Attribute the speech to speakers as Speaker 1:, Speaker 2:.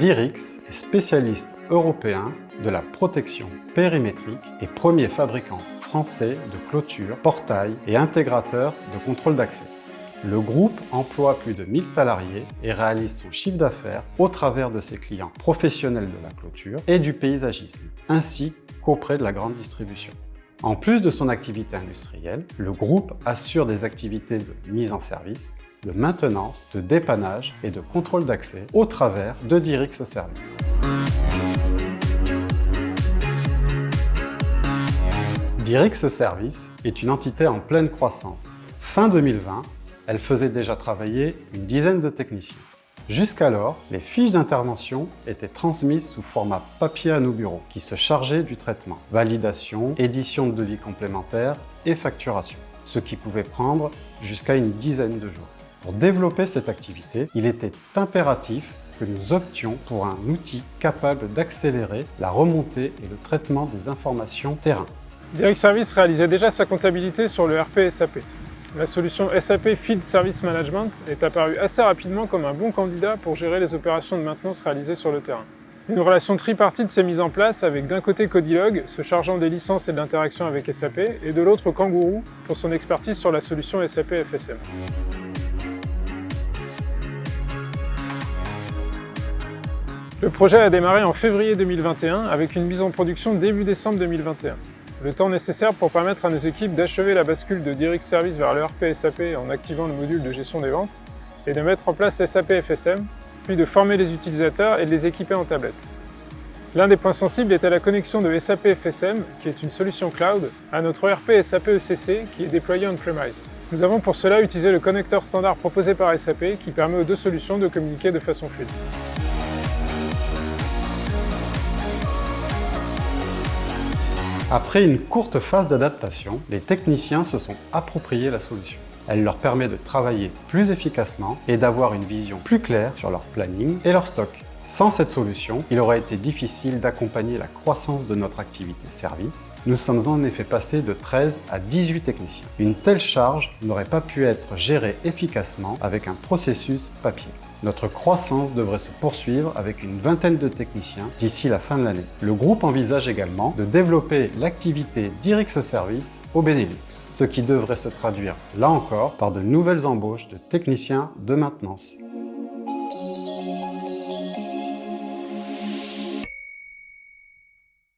Speaker 1: Dirix est spécialiste européen de la protection périmétrique et premier fabricant français de clôtures, portails et intégrateur de contrôle d'accès. Le groupe emploie plus de 1000 salariés et réalise son chiffre d'affaires au travers de ses clients professionnels de la clôture et du paysagisme, ainsi qu'auprès de la grande distribution. En plus de son activité industrielle, le groupe assure des activités de mise en service, de maintenance, de dépannage et de contrôle d'accès au travers de Dirix Service. Dirix Service est une entité en pleine croissance. Fin 2020, elle faisait déjà travailler une dizaine de techniciens. Jusqu'alors, les fiches d'intervention étaient transmises sous format papier à nos bureaux, qui se chargeaient du traitement, validation, édition de devis complémentaires et facturation, ce qui pouvait prendre jusqu'à une dizaine de jours. Pour développer cette activité, il était impératif que nous options pour un outil capable d'accélérer la remontée et le traitement des informations terrain.
Speaker 2: Dirix Service réalisait déjà sa comptabilité sur le ERP SAP. La solution SAP Field Service Management est apparue assez rapidement comme un bon candidat pour gérer les opérations de maintenance réalisées sur le terrain. Une relation tripartite s'est mise en place avec d'un côté Codilog, se chargeant des licences et de l'interaction avec SAP, et de l'autre Kangourou pour son expertise sur la solution SAP FSM. Le projet a démarré en février 2021 avec une mise en production début décembre 2021. Le temps nécessaire pour permettre à nos équipes d'achever la bascule de Dirix Service vers l'ERP SAP en activant le module de gestion des ventes et de mettre en place SAP FSM, puis de former les utilisateurs et de les équiper en tablette. L'un des points sensibles était la connexion de SAP FSM, qui est une solution cloud, à notre ERP SAP ECC qui est déployé on-premise. Nous avons pour cela utilisé le connecteur standard proposé par SAP qui permet aux deux solutions de communiquer de façon fluide.
Speaker 1: Après une courte phase d'adaptation, les techniciens se sont appropriés la solution. Elle leur permet de travailler plus efficacement et d'avoir une vision plus claire sur leur planning et leur stock. Sans cette solution, il aurait été difficile d'accompagner la croissance de notre activité service. Nous sommes en effet passés de 13 à 18 techniciens. Une telle charge n'aurait pas pu être gérée efficacement avec un processus papier. Notre croissance devrait se poursuivre avec une vingtaine de techniciens d'ici la fin de l'année. Le groupe envisage également de développer l'activité Dirix Service au Benelux, ce qui devrait se traduire, là encore, par de nouvelles embauches de techniciens de maintenance.